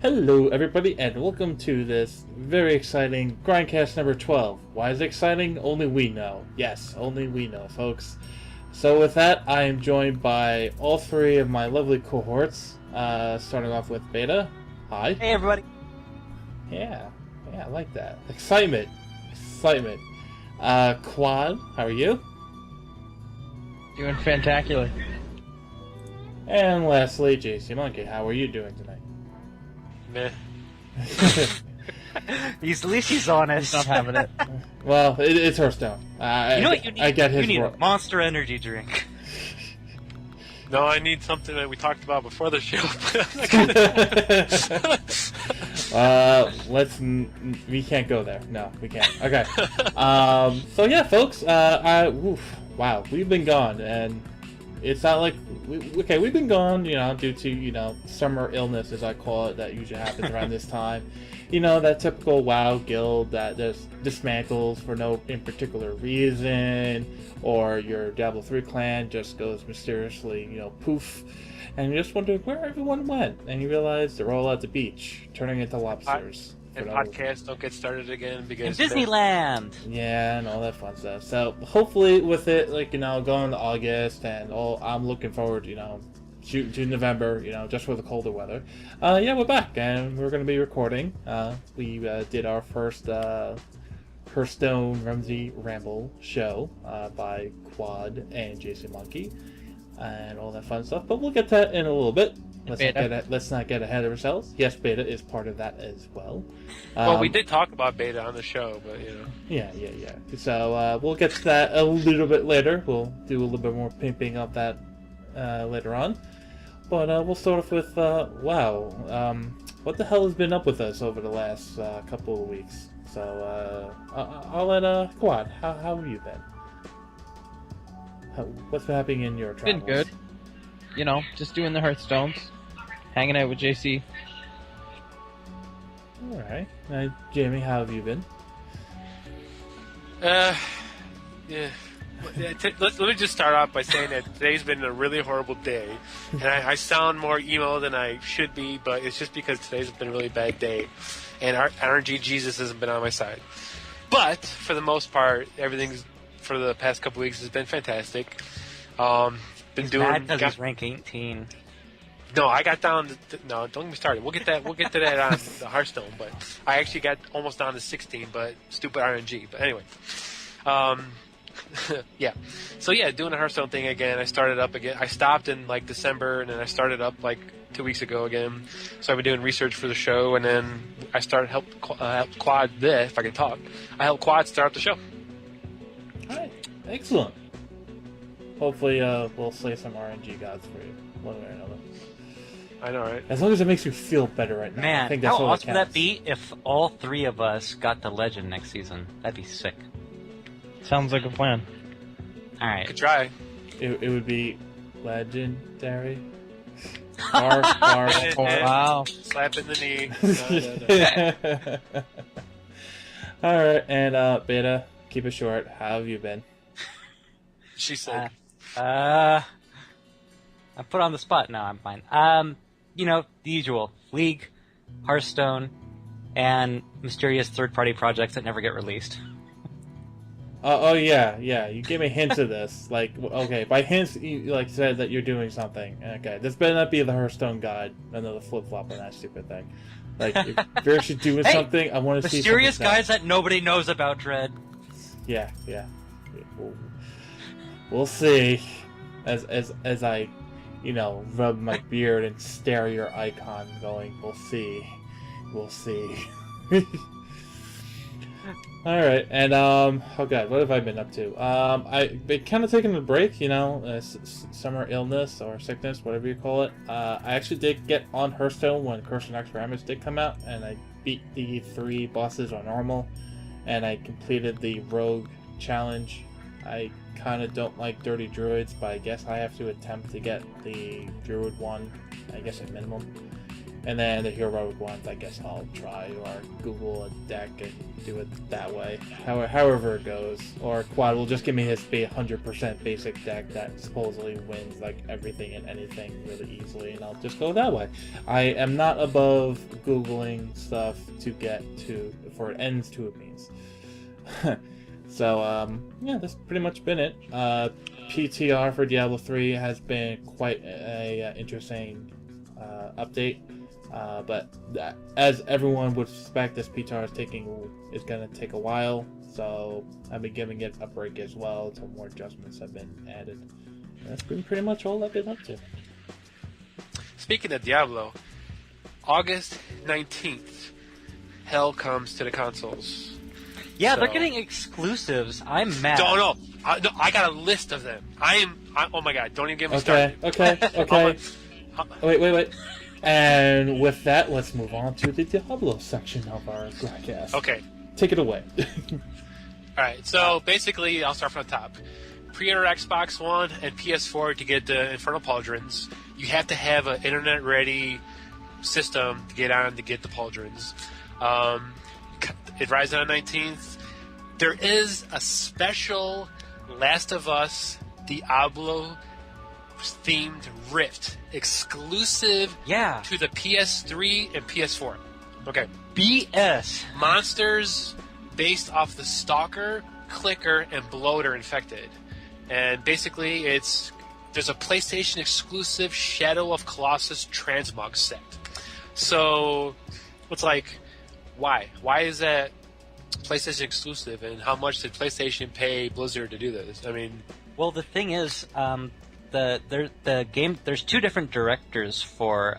Hello everybody and welcome to this very exciting Grindcast number 12. Why is it exciting? Only we know. Yes, only we know, folks. So with that, I am joined by all three of my lovely cohorts, starting off with Beta. Hi. Hey everybody. Yeah, I like that. Excitement. Quad, how are you? Doing fantacular. And lastly, JC Monkey, how are you doing tonight? Meh. At least he's honest. He's not having it. Well, it's Hearthstone. You know what you need? I get his you need work. a Monster Energy drink. No, I need something that we talked about before the show. We can't go there. No, we can't. Okay. So yeah, folks. Wow, we've been gone, and it's not like we've been gone, due to summer illness, as I call it, that usually happens around this time. That typical WoW guild that just dismantles for no in particular reason, or your Diablo 3 clan just goes mysteriously, poof, and you just wonder where everyone went, and you realize they're all at the beach, turning into lobsters. And podcasts don't get started again because In Disneyland. Yeah, and all that fun stuff. So hopefully with it, going to August and all, I'm looking forward, to November, just for the colder weather. We're back and we're going to be recording. We did our first Hearthstone Rumsey Ramble show by Quad and Jason Monkey and all that fun stuff. But we'll get to that in a little bit. Let's not get ahead of ourselves. Yes, Beta is part of that as well. Well, we did talk about Beta on the show, but Yeah. So we'll get to that a little bit later. We'll do a little bit more pimping of that later on. But we'll start off with WoW. What the hell has been up with us over the last couple of weeks? So I'll let Quad. How have you been? What's been happening in your travels? Been good. Just doing the Hearthstones. Hanging out with JC. Alright. Jamie, how have you been? yeah. Let me just start off by saying that today's been a really horrible day, and I sound more emo than I should be, but it's just because today's been a really bad day, and our RNG Jesus hasn't been on my side. But for the most part, everything's for the past couple weeks has been fantastic. Been doing mad because he's rank 18. No, I got down. No, don't get me started. We'll get to that on the Hearthstone. But I actually got almost down to 16. But stupid RNG. But anyway, yeah. So yeah, doing the Hearthstone thing again. I started up again. I stopped in December, and then I started up 2 weeks ago again. So I've been doing research for the show, and then I started help Quad. If I can talk, I helped Quad start the show. All right, excellent. Hopefully, we'll slay some RNG gods for you, one way or another. I know, right? As long as it makes you feel better right now. Man, I think that's how all awesome would counts. that be if all three of us got the Legend next season? That'd be sick. Sounds like a plan. Alright. Could try. It would be legendary. Wow. Slap in the knee. No. All right, and Beta, keep it short. How have you been? She said. I'm put on the spot now. I'm fine. The usual: League, Hearthstone, and mysterious third-party projects that never get released. Yeah. You gave me hints of this. Okay, by hints, you said that you're doing something. Okay, this better not be the Hearthstone guide. Another flip-flop on that stupid thing. If you're actually doing something, I want to see mysterious guys that nobody knows about. Dread. Yeah. We'll see. As I, rub my beard and stare at your icon, going, we'll see. All right, and oh god, what have I been up to? I've been kind of taking a break, summer illness or sickness, whatever you call it. I actually did get on Hearthstone when Curse and Experiments did come out, and I beat the 3 bosses on normal, and I completed the Rogue challenge. I kind of don't like dirty druids, but I guess I have to attempt to get the druid one, I guess at minimum. And then the heroic ones, I guess I'll try, or Google a deck and do it that way. However it goes. Or Quad will just give me his 100% basic deck that supposedly wins like everything and anything really easily, and I'll just go that way. I am not above Googling stuff to get to, for it ends to a means. So, yeah, that's pretty much been it. PTR for Diablo 3 has been quite a interesting update. But as everyone would suspect, this PTR is going to take a while, so I've been giving it a break as well until more adjustments have been added. And that's been pretty much all I've been up to. Speaking of Diablo, August 19th, hell comes to the consoles. Yeah, So- they're getting exclusives. I'm mad. No, I got a list of them. Oh my god, don't even get me Okay, started. okay. Wait. And with that, let's move on to the Diablo section of our broadcast. Okay. Take it away. Alright, so basically, I'll start from the top. Pre-order Xbox One and PS4 to get the Infernal Pauldrons. You have to have an internet-ready system to get on to get the Pauldrons. It rises on the 19th. There is a special Last of Us Diablo themed Rift exclusive to the PS3 and PS4. Okay. BS. Monsters based off the Stalker, Clicker, and Bloater infected. And basically there's a PlayStation exclusive Shadow of Colossus transmog set. So it's like, why? Why is that PlayStation exclusive, and how much did PlayStation pay Blizzard to do this? I mean, well, the thing is, the game. There's two different directors for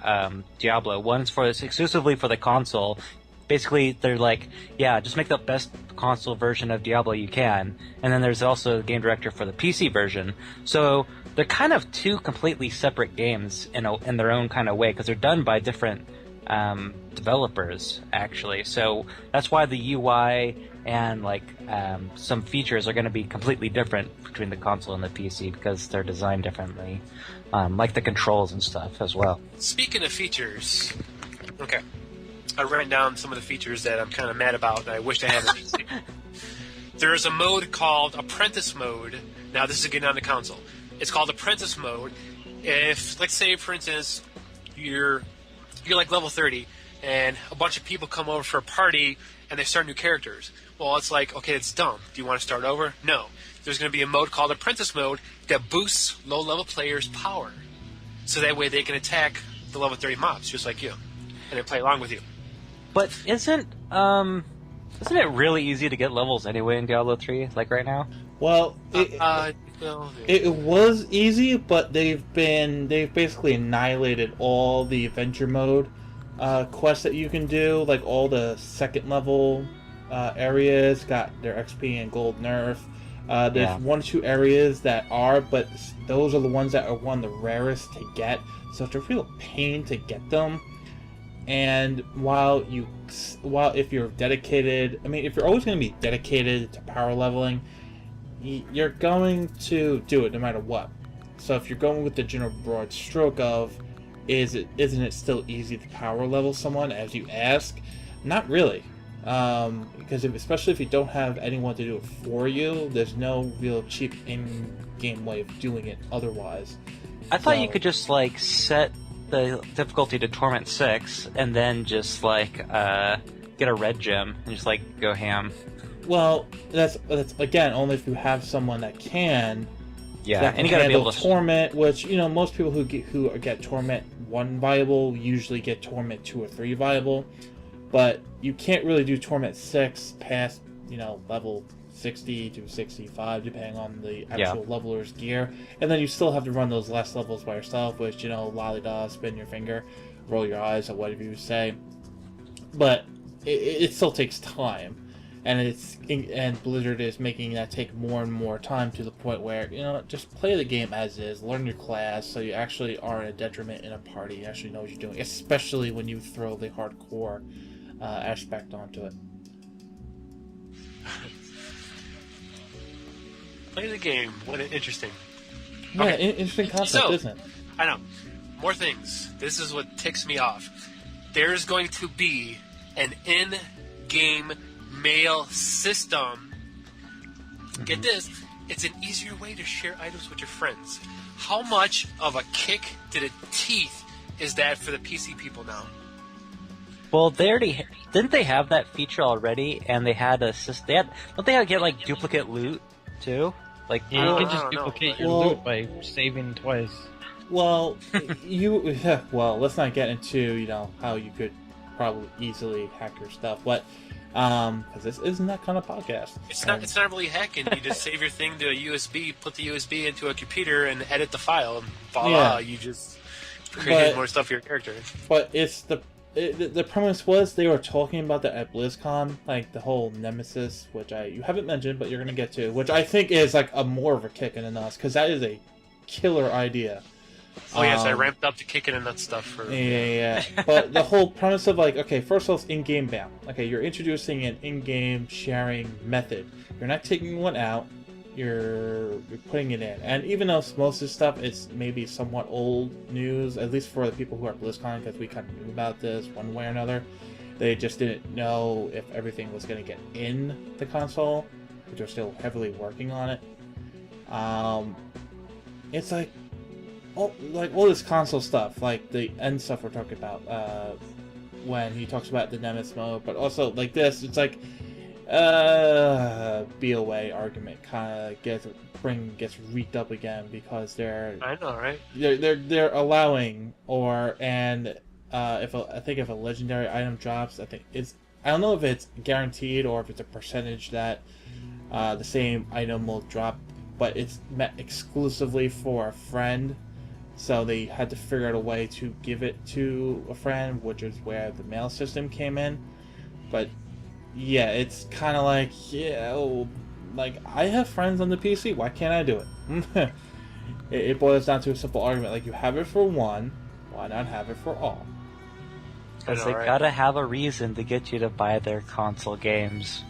Diablo. One's exclusively for the console. Basically, they're like, yeah, just make the best console version of Diablo you can. And then there's also the game director for the PC version. So they're kind of two completely separate games in their own kind of way, because they're done by different developers, actually. So that's why the UI and some features are going to be completely different between the console and the PC, because they're designed differently, like the controls and stuff as well. Speaking of features, okay, I ran down some of the features that I'm kind of mad about and I wish I hadn't. There is a mode called Apprentice Mode. Now this is getting on the console. It's called Apprentice Mode. If, let's say, for instance, you're like level 30 and a bunch of people come over for a party and they start new characters. Well, it's like, okay, it's dumb. Do you want to start over? No. There's going to be a mode called Apprentice Mode that boosts low-level players' power. So that way they can attack the level 30 mobs just like you. And they play along with you. But isn't it really easy to get levels anyway in Diablo 3, like right now? Well, it was easy, but they've basically annihilated all the adventure mode quests that you can do, like all the second level areas got their XP and gold nerf. There's one or two areas that are, but those are the ones that are one of the rarest to get, so it's a real pain to get them. And while if you're dedicated, if you're always going to be dedicated to power leveling, you're going to do it no matter what. So if you're going with the general broad stroke of, isn't it still easy to power level someone, as you ask? Not really. Because especially if you don't have anyone to do it for you, there's no real cheap in-game way of doing it otherwise. I thought you could just set the difficulty to Torment 6 and then just get a red gem and just go ham. Well, that's again only if you have someone that can. Yeah, that can and you gotta be able to Torment, which most people who get Torment 1 viable usually get Torment 2 or 3 viable, but you can't really do Torment 6 past level 60 to 65, depending on the actual leveler's gear, and then you still have to run those last levels by yourself, which lolly-da, spin your finger, roll your eyes, or whatever you say. But it still takes time. And Blizzard is making that take more and more time, to the point where, just play the game as is, learn your class, so you actually aren't a detriment in a party, you actually know what you're doing, especially when you throw the hardcore aspect onto it. Play the game. What interesting. Yeah, okay. Interesting concept, isn't it? I know. More things. This is what ticks me off. there's going to be an in-game mail system. Get this, it's an easier way to share items with your friends. How much of a kick to the teeth is that for the PC people now? Well, they already didn't they have that feature already, and they had a system. Don't they get like duplicate loot too? Like Yeah, you can I just don't know, duplicate but- your Well- loot by saving twice. Well, well, let's not get into how you could probably easily hack your stuff, but because this isn't that kind of podcast. It's not really hacking. You just save your thing to a USB, put the USB into a computer, and edit the file, and voila, Yeah. you just create But- more stuff for your character. But it's the premise was they were talking about that at BlizzCon, like the whole Nemesis, which you haven't mentioned, but you're gonna get to, which I think is like a more of a kick in the nuts, because that is a killer idea. Oh yes, I ramped up to kicking and that stuff for. Yeah. But the whole premise of like, okay, first of all, it's in-game ban. Okay, you're introducing an in-game sharing method. You're not taking one out. You're putting it in. And even though most of this stuff is maybe somewhat old news, at least for the people who are at BlizzCon, because we kind of knew about this one way or another, they just didn't know if everything was going to get in the console, which are still heavily working on it. It's like all this console stuff, like the end stuff we're talking about, when he talks about the Nemesis mode, but also like this, it's like BOA argument kind of gets reeked up again because I know, right? they're allowing if a legendary item drops, I don't know if it's guaranteed or if it's a percentage that the same item will drop, but it's meant exclusively for a friend. So they had to figure out a way to give it to a friend, which is where the mail system came in. But yeah, it's kind of like, like I have friends on the PC, why can't I do it? It boils down to a simple argument, like you have it for one, why not have it for all? Because I they know, right? gotta have a reason to get you to buy their console games.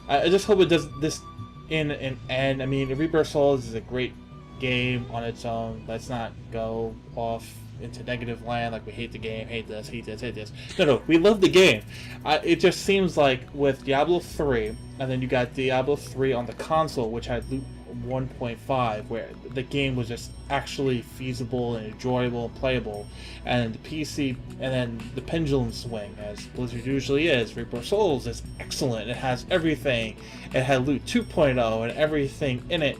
I just hope it does this in an end. I mean, Rebirth Souls is a great game on its own. Let's not go off into negative land like we hate the game, hate this, hate this, hate this. No, we love the game. It just seems like with Diablo 3, and then you got Diablo 3 on the console, which had Loot 1.5, where the game was just actually feasible and enjoyable and playable, and the PC, and then the pendulum swing, as Blizzard usually is. Rebirth Souls is excellent. It has everything. It had Loot 2.0 and everything in it.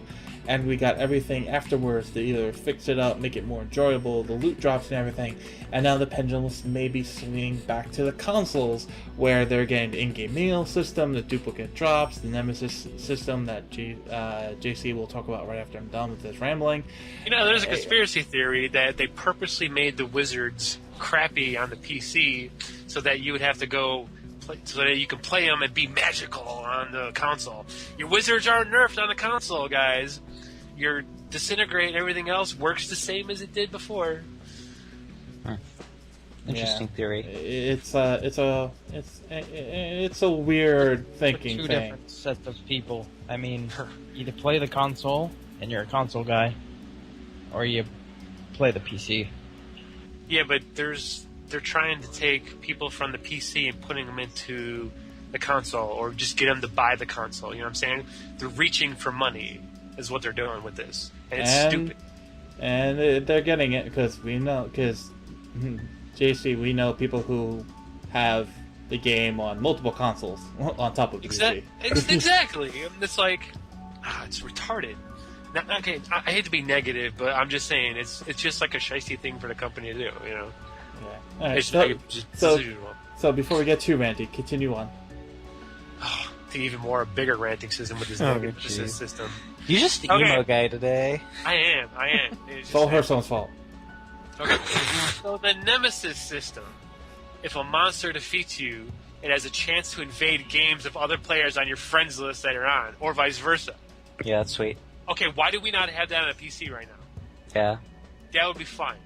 And we got everything afterwards to either fix it up, make it more enjoyable, the loot drops and everything. And now the pendulums may be swinging back to the consoles, where they're getting the in-game mail system, the duplicate drops, the Nemesis system that JC will talk about right after I'm done with this rambling. There's a conspiracy theory that they purposely made the wizards crappy on the PC so that you would have to go so that you can play them and be magical on the console. Your wizards are nerfed on the console, guys. Your disintegrate and everything else works the same as it did before. Interesting theory. It's a weird thinking Two thing. different sets of people. I mean, either play the console and you're a console guy, or you play the PC. Yeah, but they're trying to take people from the PC and putting them into the console, or just get them to buy the console. You know what I'm saying? They're reaching for money, is what they're doing with this, and it's stupid. And they're getting it because JC, we know people who have the game on multiple consoles on top of PC. Exactly. It's like, it's retarded. Okay, I hate to be negative, but I'm just saying it's just like a shysty thing for the company to do. Yeah. All right, It's decision. so before we get too ranty, continue on. To even more bigger ranting system with this negative system. You just the emo guy today. I am. It's all Hearthstone's fault. Okay. So the Nemesis system. If a monster defeats you, it has a chance to invade games of other players on your friends list that you're on, or vice versa. Yeah, that's sweet. Okay, why do we not have that on a PC right now? Yeah. That would be fine.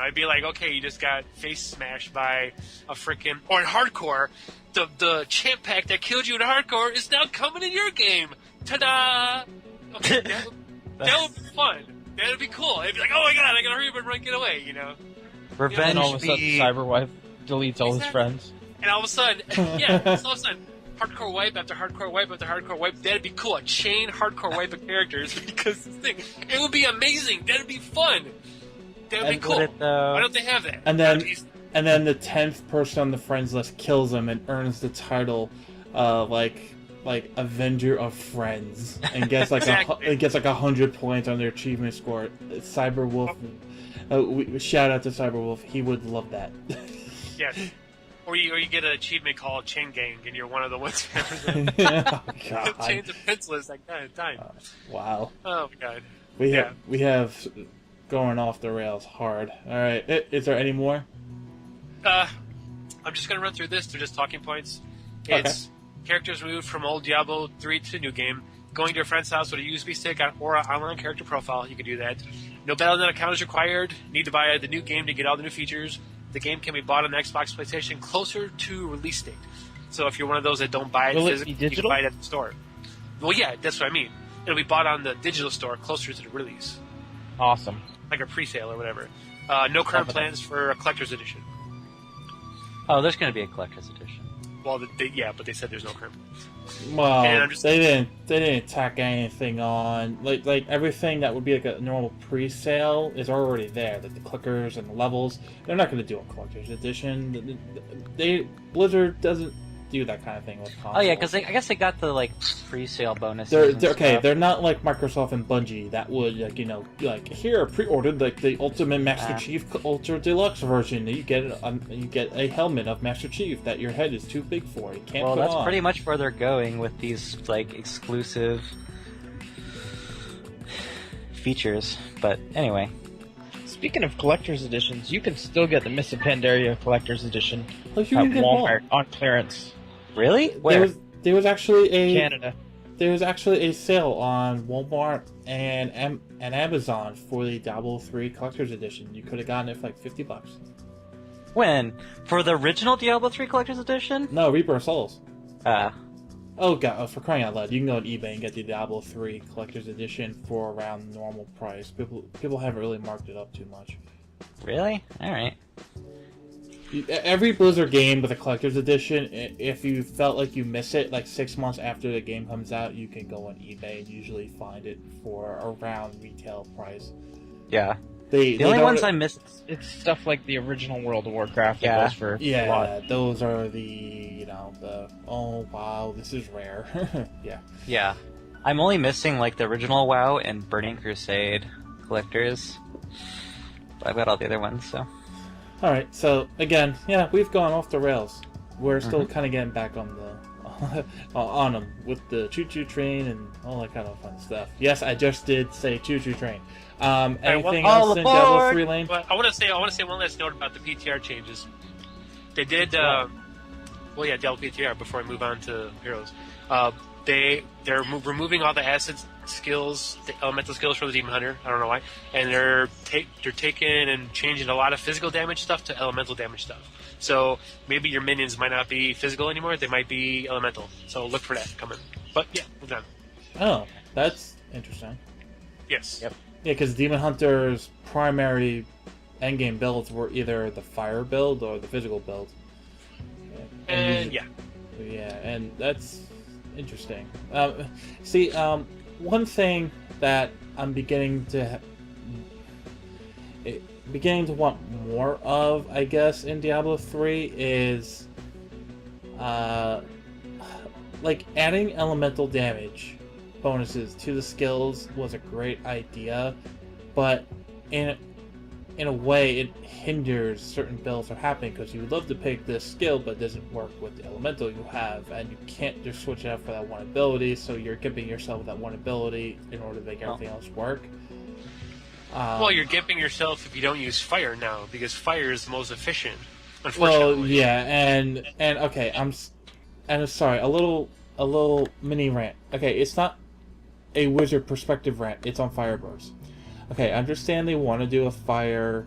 I'd be like, okay, you just got face smashed by a freaking... Or in hardcore, the champ pack that killed you in hardcore is now coming in your game. Ta-da! Okay, that would be fun. That would be cool. It'd be like, oh my god, I gotta hurry up and run, get away, Revenge And all of a sudden, me. Cyberwife deletes all his Exactly. friends. And all of a sudden, yeah, all of a sudden, hardcore wipe after hardcore wipe after hardcore wipe. That'd be cool. A chain hardcore wipe of characters because this thing, it would be amazing. That'd be fun. That would be And cool. would it, though? Why don't they have that? And then- That'd be- And then the 10th person on the friends list kills him and earns the title, like Avenger of Friends, and gets like Exactly. it gets like 100 points on their achievement score. Cyberwolf, shout out to Cyberwolf. He would love that. yes. Or you get an achievement called Chain Gang, and you're one of the ones Oh, God. chains of pencilers like that at a time. Wow. Oh my god. We have going off the rails hard. All right, is there any more? I'm just gonna run through this. They're just talking points. It's characters moved from old Diablo 3 to new game. Going to a friend's house with a USB stick or an online character profile, you can do that. No Battle.net account is required. Need to buy the new game to get all the new features. The game can be bought on Xbox, PlayStation closer to release date. So if you're one of those that don't buy it Will it physically, be you can digital? buy it at the store. Well, yeah, that's what I mean. It'll be bought on the digital store closer to the release, Awesome. like a pre-sale or whatever. No current plans for a collector's edition. Oh, there's going to be a collector's edition. Well, yeah, but they said there's no current. Well, And I'm just- they didn't tack anything on. Like everything that would be like a normal pre-sale is already there. Like the clickers and the levels. They're not going to do a collector's edition. Blizzard doesn't do that kind of thing with consoles. Oh yeah, because I guess they got the like pre-sale bonuses. They're okay. Stuff. They're not like Microsoft and Bungie that would like here pre-ordered like the Ultimate Master Ah. Chief Ultra Deluxe version. You get a helmet of Master Chief that your head is too big for. You can't Well, put that's on. pretty much where they're going with these like exclusive features. But anyway, Speaking of collector's editions, you can still get the Miss of Pandaria collector's edition Like, you at can get more. Walmart on clearance. really? Where? There was actually Canada. a sale on Walmart and Amazon for the Diablo 3 collector's edition. You could have gotten it for like $50. When? For the original Diablo 3 collector's edition? No, Reaper of Souls. Ah. Oh god, for crying out loud! You can go on eBay and get the Diablo 3 collector's edition for around normal price. People haven't really marked it up too much. Really? Alright. Every Blizzard game with a collector's edition, if you felt like you miss it, like 6 months after the game comes out, you can go on eBay and usually find it for around retail price. Yeah. The The only ones I missed. It's stuff like the original World of Warcraft Yeah. that goes for a lot. Yeah, those are the oh wow, this is rare. Yeah. Yeah. I'm only missing like the original WoW and Burning Crusade collectors. But I've got all the other ones, so. All right. So again, yeah, we've gone off the rails. We're still kind of getting back on the on them with the choo-choo train and all that kind of fun stuff. Yes, I just did say choo-choo train. Anything all else in Diablo aboard! 3 lane? But I want to say one last note about the PTR changes. They did. Diablo PTR. Before I move on to Heroes, they're removing all the acid skills, the elemental skills from the Demon Hunter. I don't know why, and they're taking and changing a lot of physical damage stuff to elemental damage stuff. So maybe your minions might not be physical anymore; they might be elemental. So look for that coming. But yeah, we're done. Oh, that's interesting. Yes. Yep. Yeah, because Demon Hunter's primary endgame builds were either the fire build or the physical build. And yeah. Yeah, and that's interesting. One thing that I'm beginning to want more of, I guess, in Diablo 3 is like adding elemental damage bonuses to the skills was a great idea, but in a way it hinders certain builds from happening because you would love to pick this skill but it doesn't work with the elemental you have, and you can't just switch it out for that one ability, so you're giving yourself that one ability in order to make everything else work. Well, you're gimping yourself if you don't use fire now, because fire is the most efficient. Unfortunately. Well, yeah, and okay, I'm sorry, a little mini rant. Okay, it's not a wizard perspective rant. It's on Firebirds. Okay, I understand they want to do a fire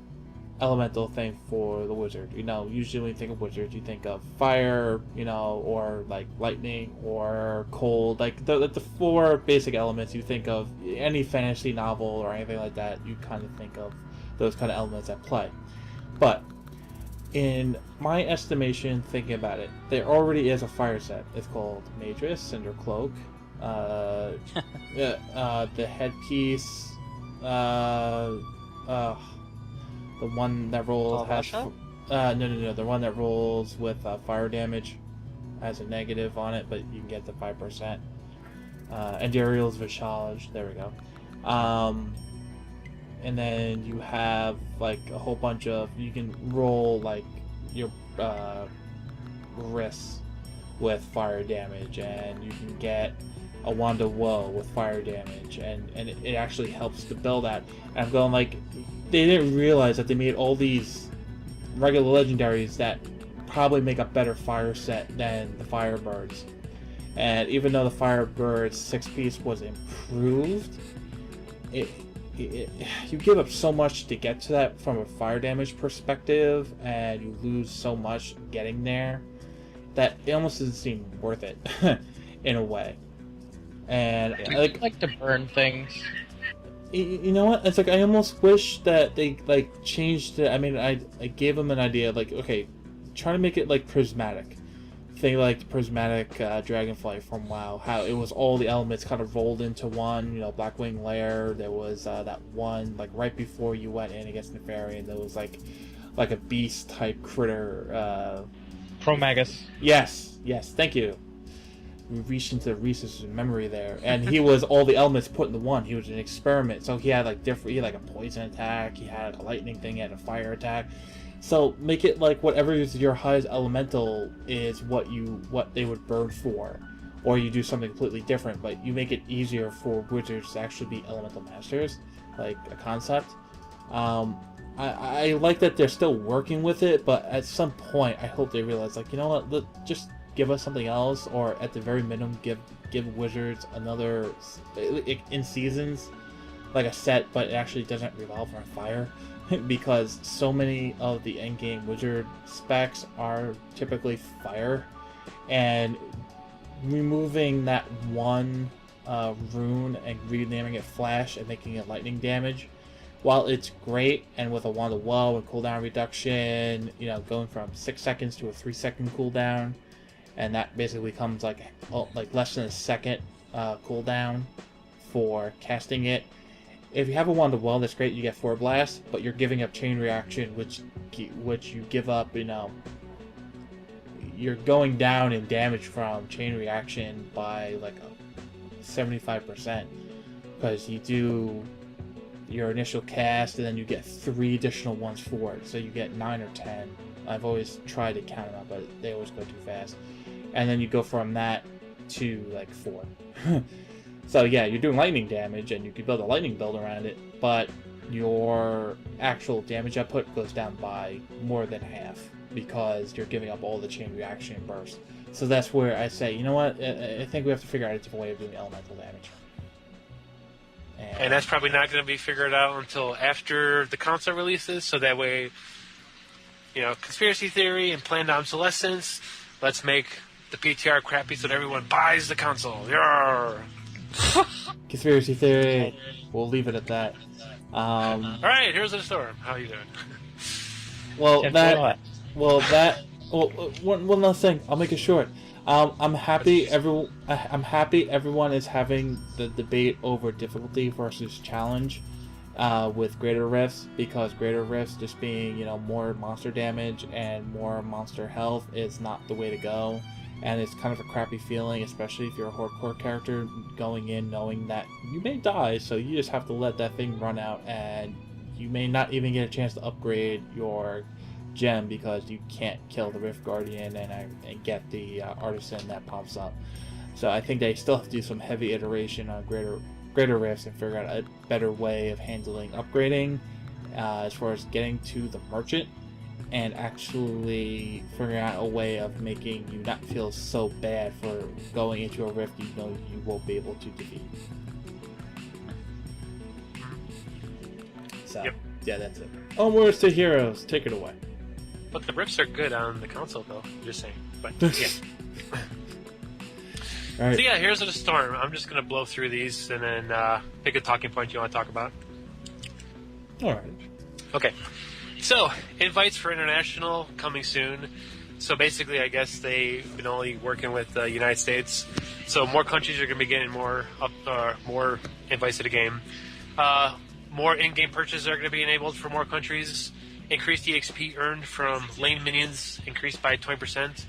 elemental thing for the wizard. Usually when you think of wizards, you think of fire, or like lightning or cold, like the four basic elements you think of. Any fantasy novel or anything like that, you kind of think of those kind of elements at play. But in my estimation, thinking about it, there already is a fire set. It's called Matrix, Cinder Cloak, the headpiece, the one that rolls has no, the one that rolls with fire damage has a negative on it, but you can get the 5%. And Ariel's Visage, there we go. And then you have like a whole bunch of, you can roll like your wrists with fire damage, and you can get a Wand of Woe with fire damage, and it actually helps to build that. And I'm going like, they didn't realize that they made all these regular legendaries that probably make a better fire set than the Firebirds. And even though the Firebird's 6-piece was improved, you give up so much to get to that from a fire damage perspective, and you lose so much getting there, that it almost doesn't seem worth it in a way. And I like to burn things. You know what? It's like I almost wish that they like changed it. I mean, I gave them an idea, like, okay, try to make it like prismatic. Thing like the prismatic dragonfly from WoW, how it was all the elements kind of rolled into one. You know, Blackwing Lair. There was that one like right before you went in against Nefarian. There was like a beast type critter. Promagus. Yes, thank you. We reached into Reese's memory there, and he was all the elements put into one. He was an experiment, so he had like different. He had like a poison attack. He had a lightning thing. He had a fire attack. So make it like whatever is your highest elemental is what they would burn for, or you do something completely different. But you make it easier for wizards to actually be elemental masters, like a concept. I like that they're still working with it, but at some point I hope they realize, like, you know what, just give us something else, or at the very minimum give wizards another in seasons, like a set, but it actually doesn't revolve around fire. Because so many of the endgame wizard specs are typically fire, and removing that one rune and renaming it Flash and making it lightning damage, while it's great, and with a Wand of Woe and cooldown reduction, you know, going from 6 seconds to a 3-second cooldown, and that basically comes like less than a second cooldown for casting it. If you have a Wand of Woe, that's great, you get 4 blasts, but you're giving up chain reaction, which you give up, you know, you're going down in damage from chain reaction by like 75%, because you do your initial cast and then you get 3 additional ones for it, so you get 9 or 10. I've always tried to count them up, but they always go too fast. And then you go from that to like 4. So yeah, you're doing lightning damage, and you can build a lightning build around it, but your actual damage output goes down by more than half, because you're giving up all the chain reaction burst. So that's where I say, you know what, I think we have to figure out a different way of doing elemental damage. And that's probably not going to be figured out until after the console releases, so that way, you know, conspiracy theory and planned obsolescence, let's make the PTR crappy so that everyone buys the console. Yarr! Conspiracy theory. We'll leave it at that. Alright, here's the storm. How you doing? One last thing. I'll make it short. I'm happy everyone is having the debate over difficulty versus challenge with greater rifts, because greater rifts just being, you know, more monster damage and more monster health is not the way to go. And it's kind of a crappy feeling, especially if you're a hardcore character going in knowing that you may die, so you just have to let that thing run out, and you may not even get a chance to upgrade your gem because you can't kill the Rift Guardian and get the artisan that pops up. So I think they still have to do some heavy iteration on greater rifts and figure out a better way of handling upgrading as far as getting to the merchant, and actually figuring out a way of making you not feel so bad for going into a rift you know you won't be able to defeat. So, yep. Yeah, that's it. Onwards to Heroes, take it away. But the rifts are good on the console, though. I'm just saying. But, yeah. All right. So, yeah, here's the storm. I'm just going to blow through these and then pick a talking point you want to talk about. All right. Okay. So, invites for international coming soon. So basically, I guess they've been only working with the United States. So more countries are going to be getting more invites to the game. More in-game purchases are going to be enabled for more countries. Increased EXP earned from lane minions increased by 20%.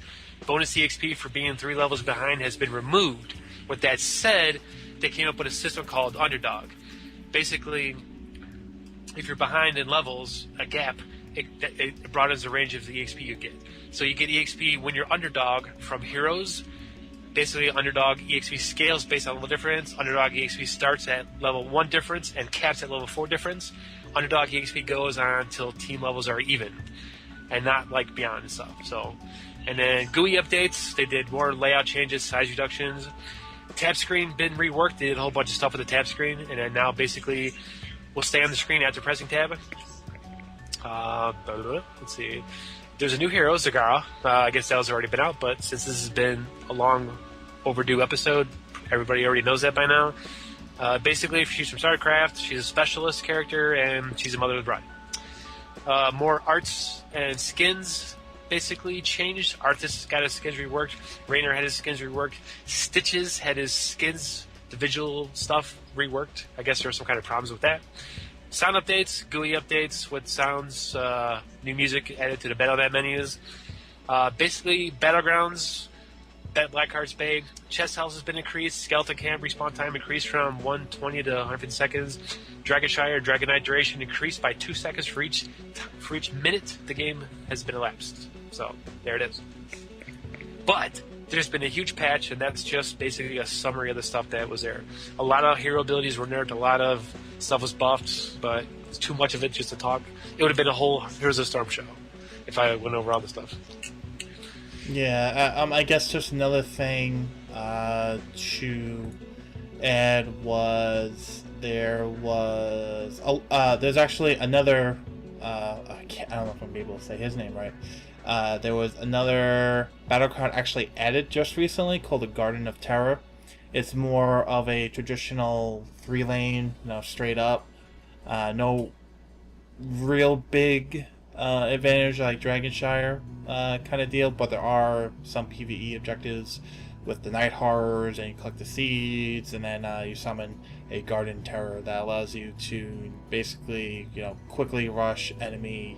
Bonus EXP for being 3 levels behind has been removed. With that said, they came up with a system called Underdog. Basically, if you're behind in levels, a gap, it broadens the range of the EXP you get. So you get EXP when you're Underdog from Heroes. Basically, Underdog EXP scales based on level difference. Underdog EXP starts at level 1 difference and caps at level 4 difference. Underdog EXP goes on until team levels are even, and not like beyond and stuff. So, and then GUI updates. They did more layout changes, size reductions. Tab screen been reworked. They did a whole bunch of stuff with the tab screen, and then now basically will stay on the screen after pressing tab. Let's see. There's a new hero, Zagara. I guess that was already been out, but since this has been a long overdue episode, everybody already knows that by now. Basically, she's from StarCraft. She's a specialist character, and she's a mother of the bride. More arts and skins basically changed. Arthas got his skins reworked. Raynor had his skins reworked. Stitches had his skins, the visual stuff, reworked. I guess there were some kind of problems with that. Sound updates, GUI updates with sounds, new music added to the Battle.net menus. Basically, Battlegrounds, Blackheart's Bay, chest health has been increased, Skeleton Camp respawn time increased from 120 to 150 seconds, Dragonshire, Dragon Knight duration increased by 2 seconds for each minute the game has been elapsed. So, there it is. But there's been a huge patch, and that's just basically a summary of the stuff that was there. A lot of hero abilities were nerfed, a lot of stuff was buffed, but it's too much of it just to talk. It would have been a whole Heroes of Storm show if I went over all the stuff. Yeah, I guess just another thing to add was there's actually another I don't know if I'm gonna be able to say his name right. There was another battle card actually added just recently called the Garden of Terror. It's more of a traditional 3-lane, straight up, no real big advantage like Dragonshire kind of deal, but there are some PvE objectives with the Night Horrors, and you collect the seeds, and then you summon a Garden Terror that allows you to basically, quickly rush enemy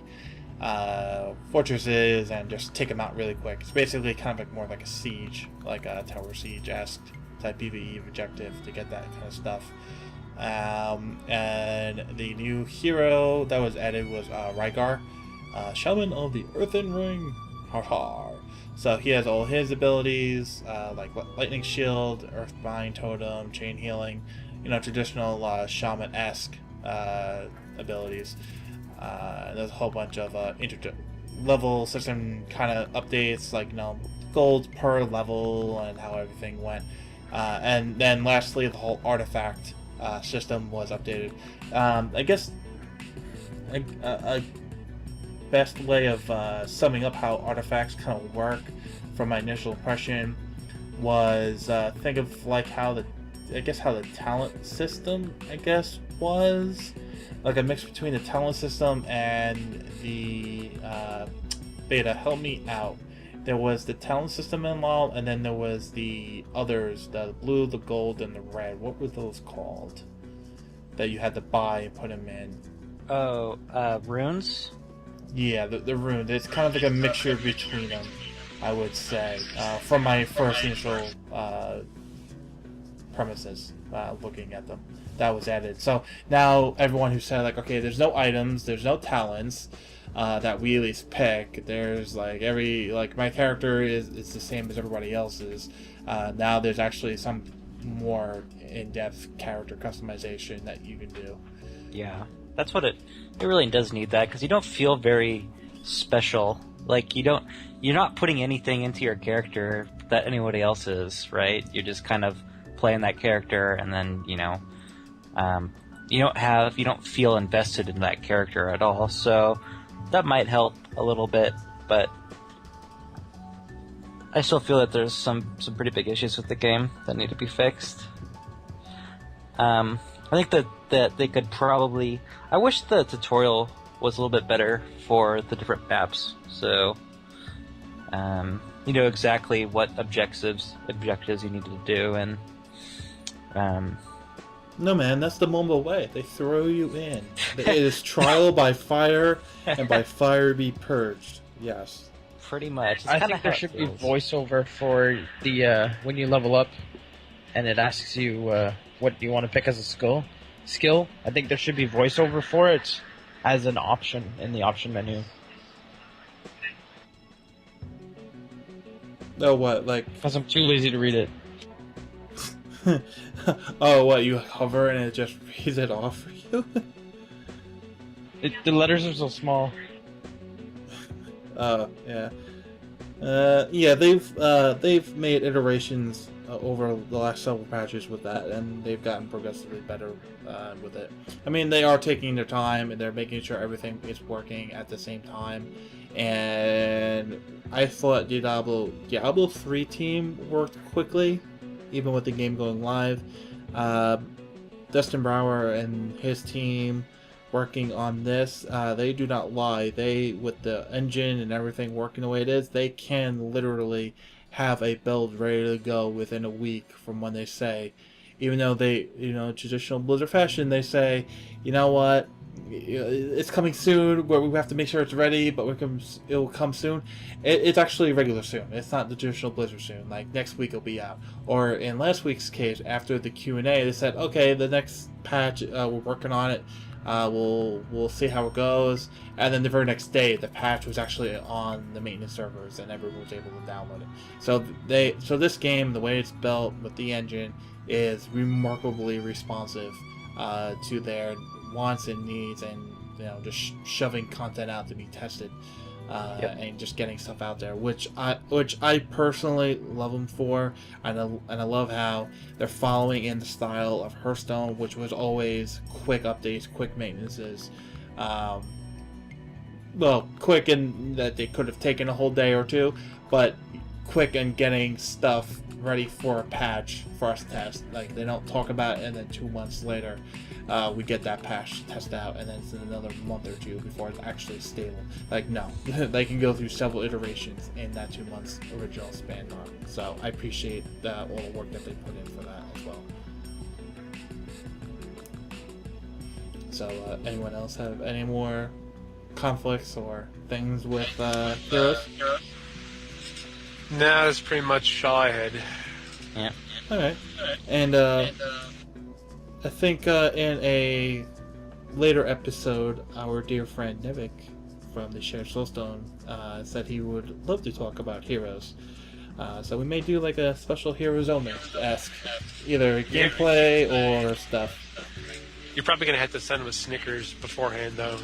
fortresses and just take them out really quick. It's basically kind of more like a siege, like a Tower Siege-esque type PvE objective to get that kind of stuff. And the new hero that was added was Rygar, Shaman of the Earthen Ring. So he has all his abilities, like Lightning Shield, Earthbind Totem, Chain Healing, traditional Shaman-esque abilities. There's a whole bunch of level system kind of updates, like gold per level and how everything went. And then lastly, the whole artifact system was updated. I guess a best way of summing up how artifacts kind of work from my initial impression was think of like how the talent system was like a mix between the talent system and the beta. Help me out. There was the talent system in LoL, and then there was the others, the blue, the gold, and the red. What were those called? That you had to buy and put them in. Oh, runes? Yeah, the runes. It's kind of like a mixture between them, I would say, from my first initial premises, looking at them. That was added. So now everyone who said, like, okay, there's no items, there's no talents, that we at least pick. There's like my character is the same as everybody else's. Now there's actually some more in-depth character customization that you can do. Yeah, that's what it really does need that, because you don't feel very special. Like you're not putting anything into your character that anybody else is, right? You're just kind of playing that character, and then you don't feel invested in that character at all. So that might help a little bit, but I still feel that there's some pretty big issues with the game that need to be fixed. I think that they could probably... I wish the tutorial was a little bit better for the different maps. So, you know exactly what objectives you needed to do, and No, man, that's the mobile way. They throw you in. It is trial by fire, and by fire be purged. Yes. pretty much. It's I kinda think there how it should be feels. voiceover for the when you level up, and it asks you what you want to pick as a skill. I think there should be voiceover for it as an option in the option menu. Oh, what? Like, Because I'm too lazy to read it. oh, what? You hover and it just reads it off for you? The letters are so small. Yeah. Yeah, they've made iterations over the last several patches with that, and they've gotten progressively better with it. I mean, they are taking their time, and they're making sure everything is working at the same time. And I thought Diablo 3 team worked quickly, even with the game going live. Dustin Brower and his team working on this, they do not lie. They, with the engine and everything working the way it is, they can literally have a build ready to go within a week from when they say. Even though they, traditional Blizzard fashion, they say, you know what, it's coming soon, where we have to make sure it's ready, but it will come soon. It's actually regular soon. It's not the traditional Blizzard soon. Like, next week it'll be out. Or in last week's case, after the Q&A, they said, okay, the next patch, we're working on it. We'll see how it goes. And then the very next day, the patch was actually on the maintenance servers, and everyone was able to download it. So this game, the way it's built with the engine, is remarkably responsive to their wants and needs, and just shoving content out to be tested, and just getting stuff out there, which I personally love them for, and I love how they're following in the style of Hearthstone, which was always quick updates, quick maintenances. Well, quick in that they could have taken a whole day or two, but quick in getting stuff ready for a patch for us to test. Like, they don't talk about it and then 2 months later we get that patch to test out, and then it's another month or two before it's actually stable. Like, no. They can go through several iterations in that 2 months original span mark. So I appreciate all the work that they put in for that as well. So anyone else have any more conflicts or things with Heroes? No, that's pretty much all I had. Yeah. Alright. And I think in a later episode, our dear friend Nevik from the Shared Soulstone said he would love to talk about Heroes. So we may do like a special Heroes Only-esque, either gameplay or stuff. You're probably going to have to send him a Snickers beforehand, though,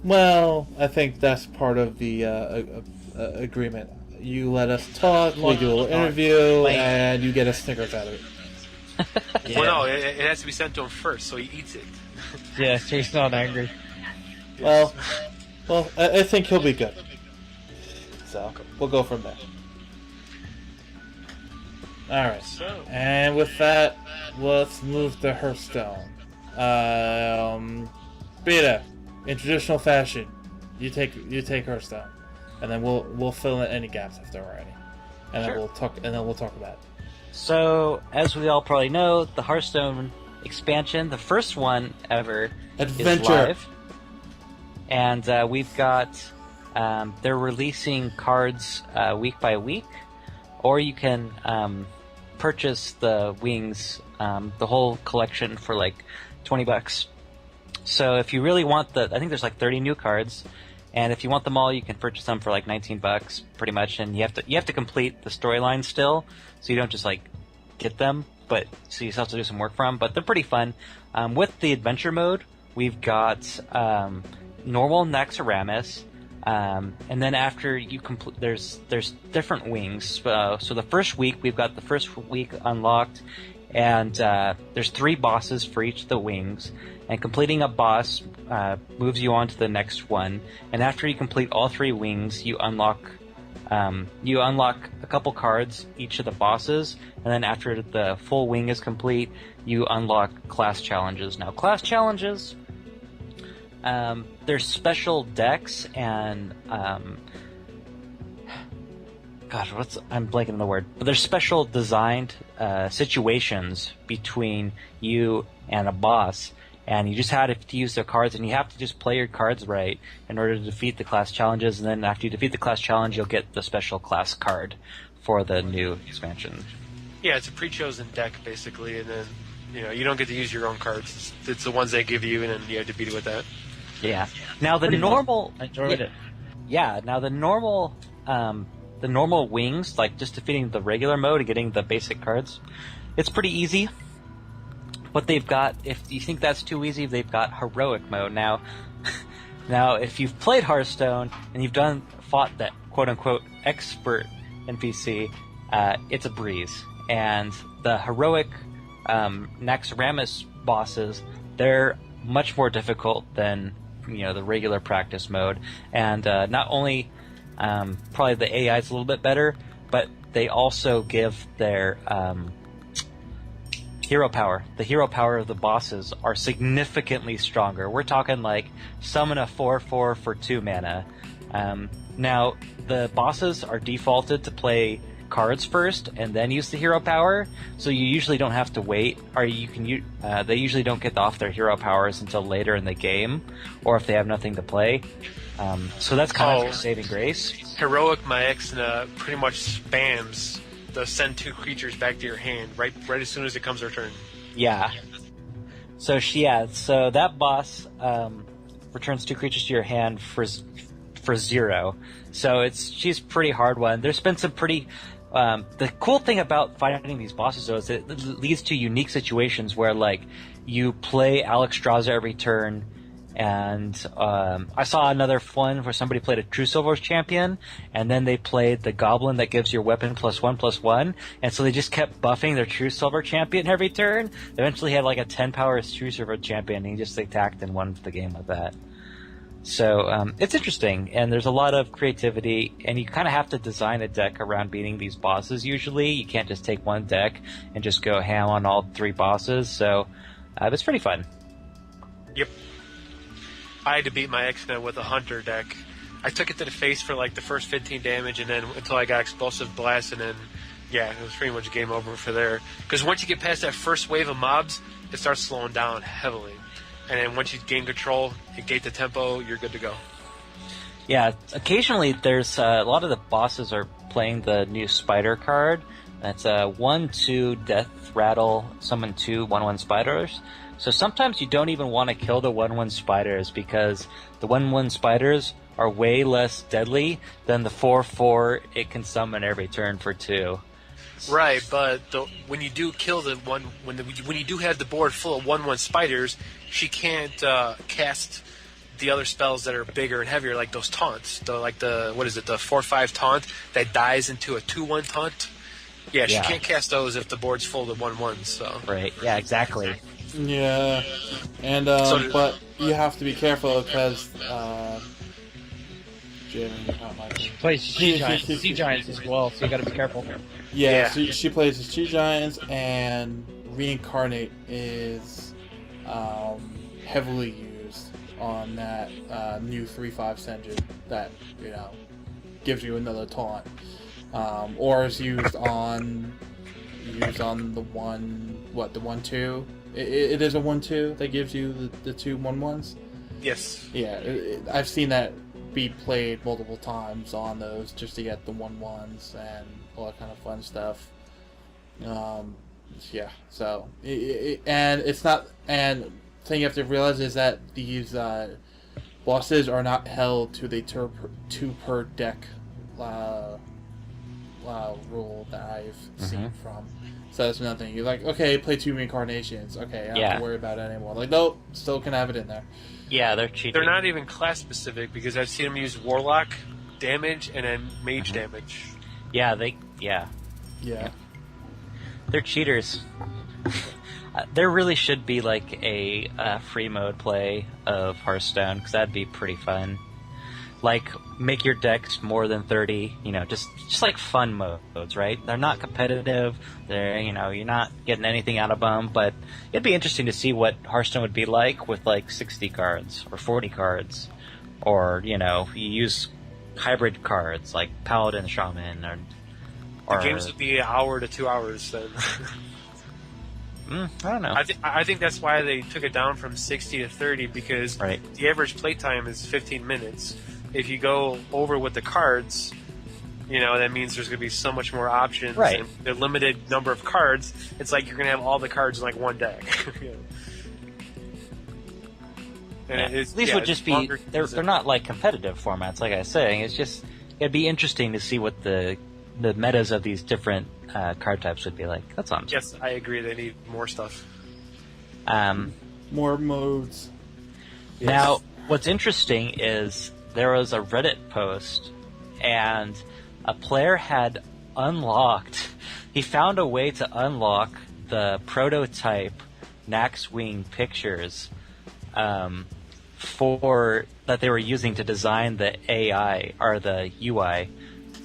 Well, I think that's part of the agreement. You let us talk, we do a little interview, and you get a Snickers out of it. Yeah. Well, no, it has to be sent to him first, so he eats it. Yeah, so he's not angry. Well, I think he'll be good. So, we'll go from there. Alright, and with that, let's move to Hearthstone. Beta, in traditional fashion, you take Hearthstone, and then we'll fill in any gaps if there are any, and then we'll talk about it. So, as we all probably know, the Hearthstone expansion, the first one ever, is live. And we've got, they're releasing cards week by week, or you can purchase the wings, the whole collection for like $20. So if you really want I think there's like 30 new cards, and if you want them all, you can purchase them for like $19, pretty much. And you have to complete the storyline still, so you don't just like get them, but so you still have to do some work for them. But they're pretty fun. With the adventure mode, we've got normal Naxxramas, and then after you complete, there's different wings. So the first week, we've got the first week unlocked, and there's 3 bosses for each of the wings. And completing a boss moves you on to the next one. And after you complete all 3 wings, you unlock a couple cards each of the bosses. And then after the full wing is complete, you unlock class challenges. Now, class challenges, there's special decks and I'm blanking on the word, but there's special designed situations between you and a boss, and you just have to use their cards, and you have to just play your cards right in order to defeat the class challenges, and then after you defeat the class challenge, you'll get the special class card for the new expansion. Yeah, it's a pre-chosen deck basically, and then you don't get to use your own cards. It's the ones they give you, and then you have to beat it with that. Yeah. Now the normal, I enjoyed it. Yeah. Now the normal wings, like just defeating the regular mode and getting the basic cards, it's pretty easy. What they've got, if you think that's too easy, they've got heroic mode now. Now, if you've played Hearthstone and you've fought that quote-unquote expert NPC, it's a breeze. And the heroic Naxxramas bosses, they're much more difficult than the regular practice mode. And not only probably the AI is a little bit better, but they also give their hero power. The hero power of the bosses are significantly stronger. We're talking like summon a 4/4 for 2 mana. Now, the bosses are defaulted to play cards first and then use the hero power, so you usually don't have to wait, or they usually don't get off their hero powers until later in the game, or if they have nothing to play. So that's kind of a saving grace. Heroic Maexna pretty much spams the send 2 creatures back to your hand right as soon as it comes their turn. Yeah. So so that boss returns 2 creatures to your hand for 0. So she's a pretty hard one. There's been some pretty the cool thing about fighting these bosses, though, is it leads to unique situations where, like, you play Alexstrasza every turn, and I saw another one where somebody played a True Silver's champion, and then they played the Goblin that gives your weapon +1/+1, and so they just kept buffing their True Silver champion every turn. They eventually had like a 10 power True Silver champion, and he just attacked and won the game with that. So it's interesting, and there's a lot of creativity, and you kind of have to design a deck around beating these bosses usually. You can't just take one deck and just go ham on all 3 bosses, so it's pretty fun. Yep. I had to beat my Exna with a Hunter deck. I took it to the face for like the first 15 damage, and then until I got Explosive Blast, and then, yeah, it was pretty much game over for there. Because once you get past that first wave of mobs, it starts slowing down heavily. And then once you gain control and gate the tempo, you're good to go. Yeah, occasionally there's a lot of the bosses are playing the new Spider card. That's 1/2 Death Rattle, summon 2 1/1 spiders. So sometimes you don't even want to kill the 1/1 spiders, because the 1/1 spiders are way less deadly than the 4/4 it can summon every turn for 2. Right, but when you do kill the one, when you do have the board full of 1/1 spiders, she can't cast the other spells that are bigger and heavier, like those taunts. The 4/5 taunt that dies into a 2/1 taunt. Yeah, she can't cast those if the board's full of 1/1s. So right, yeah, exactly. Yeah, and but you have to be careful because Jim, she plays Sea Giants as well, so you got to be careful. Yeah. So she plays the Sea Giants, and Reincarnate is heavily used on that new 3/5 Senjin that gives you another taunt, or is used on the 1/2. It is a 1/2 that gives you the 2 1/1s. Yes. Yeah, I've seen that be played multiple times on those just to get the 1/1s and all that kind of fun stuff. Yeah. So and it's not, and the thing you have to realize is that these bosses are not held to the 2 per deck rule that I've seen from. So that's another thing. You're like, okay, play 2 reincarnations. Okay, I don't have to worry about it anymore. Like, nope, still can have it in there. Yeah, they're cheating. They're not even class specific, because I've seen them use Warlock damage and then Mage damage. Yeah, Yeah. They're cheaters. There really should be like a free mode play of Hearthstone, because that'd be pretty fun. like make your decks more than 30, just like fun modes, right? They're not competitive. They're, you're not getting anything out of them, but it'd be interesting to see what Hearthstone would be like with like 60 cards or 40 cards, or, you use hybrid cards like Paladin, Shaman, or the games would be an hour to 2 hours then. I don't know. I think that's why they took it down from 60 to 30, because the average playtime is 15 minutes. If you go over with the cards, that means there's going to be so much more options. Right. And the limited number of cards, it's like you're going to have all the cards in like one deck. And At least would just be they're not like competitive formats, like I was saying. It's just it'd be interesting to see what the metas of these different card types would be like. That's all. Yes, I agree. They need more stuff. More modes. Yes. Now, what's interesting is there was a Reddit post, and a player had unlocked. He found a way to unlock the prototype Nax Wing pictures for that they were using to design the AI or the UI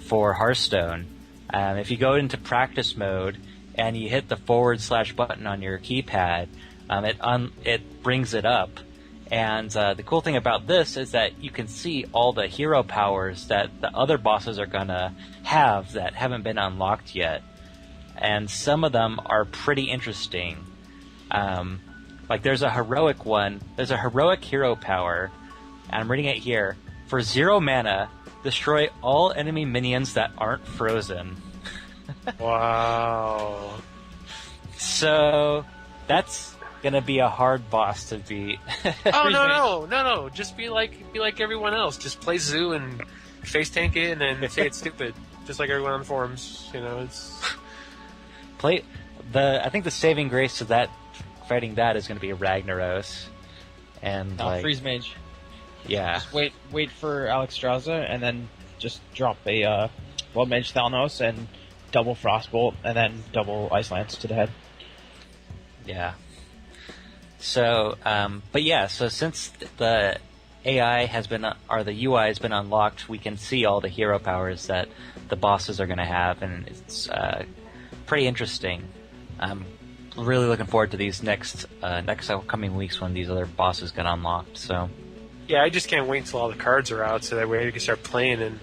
for Hearthstone. If you go into practice mode and you hit the / button on your keypad, it brings it up. And the cool thing about this is that you can see all the hero powers that the other bosses are going to have that haven't been unlocked yet. And some of them are pretty interesting. Like there's a heroic one. There's a heroic hero power, and I'm reading it here. For 0 mana, destroy all enemy minions that aren't frozen. Wow. So that's gonna be a hard boss to beat. Oh no! Just be like everyone else. Just play Zoo and face tank it, and then say it's stupid, just like everyone on the forums. It's I think the saving grace to that fighting that is going to be Ragnaros, and Freeze Mage. Yeah. Just wait for Alexstrasza, and then just drop a Blood Mage Thalnos and double Frostbolt, and then double Ice Lance to the head. Yeah. So, so since the AI has been, or the UI has been unlocked, we can see all the hero powers that the bosses are going to have, and it's pretty interesting. I'm really looking forward to these next upcoming weeks when these other bosses get unlocked. So, yeah, I just can't wait until all the cards are out, so that way you can start playing and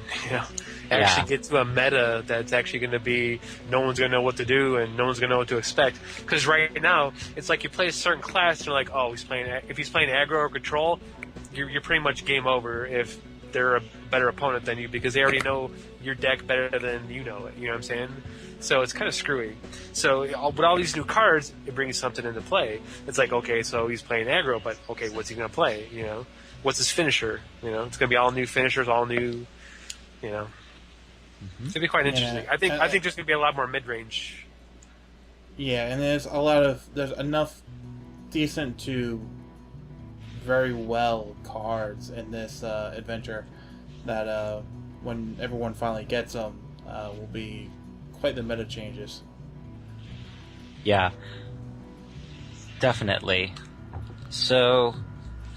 actually get to a meta that's actually going to be no one's going to know what to do and no one's going to know what to expect. Because right now it's like you play a certain class and you're like, oh, if he's playing aggro or control, you're pretty much game over if they're a better opponent than you, because they already know your deck better than you know it. You know what I'm saying? So it's kind of screwy. So with all these new cards, it brings something into play. It's like, okay, so he's playing aggro, but okay, what's he going to play? What's his finisher? It's going to be all new finishers, all new. It's going to be quite interesting. I think there's going to be a lot more mid-range. Yeah, and there's enough decent to very well cards in this adventure that when everyone finally gets them, will be quite the meta changes. Yeah, definitely. So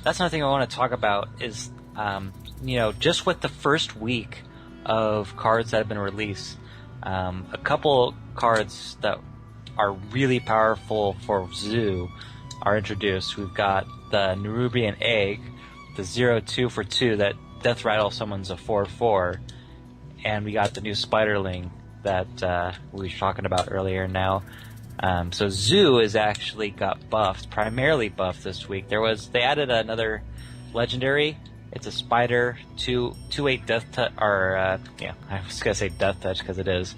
that's another thing I want to talk about is, just with the first week of cards that have been released, a couple cards that are really powerful for Zoo are introduced. We've got the Nerubian Egg, the 0/2 for 2 that Death Rattle summons a 4/4, and we got the new Spiderling that we were talking about earlier now. So Zoo is actually got buffed, primarily buffed this week. They added another legendary. It's a spider, 2/8 death touch, I was gonna say death touch because it is.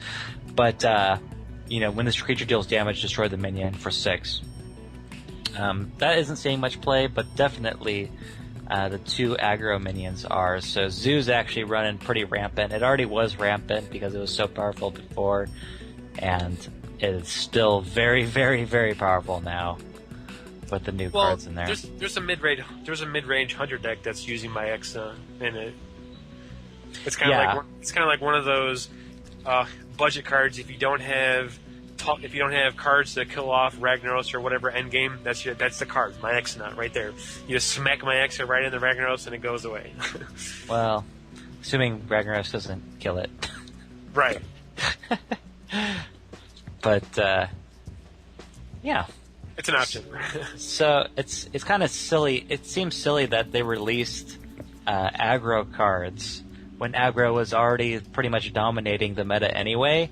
But when this creature deals damage, destroy the minion for 6. That isn't seeing much play, but definitely the 2 aggro minions are. So Zoo's actually running pretty rampant. It already was rampant because it was so powerful before, and it is still very, very, very powerful now with the new cards in there. There's a mid-range hunter deck that's using my Exa in it. It's kind of like one of those budget cards. If you don't have cards to kill off Ragnaros or whatever endgame, that's the card. My Exonut right there. You just smack my Exa right in the Ragnaros and it goes away. Well, assuming Ragnaros doesn't kill it. Right. But yeah. It's an option. So it's kind of silly. It seems silly that they released aggro cards when aggro was already pretty much dominating the meta anyway,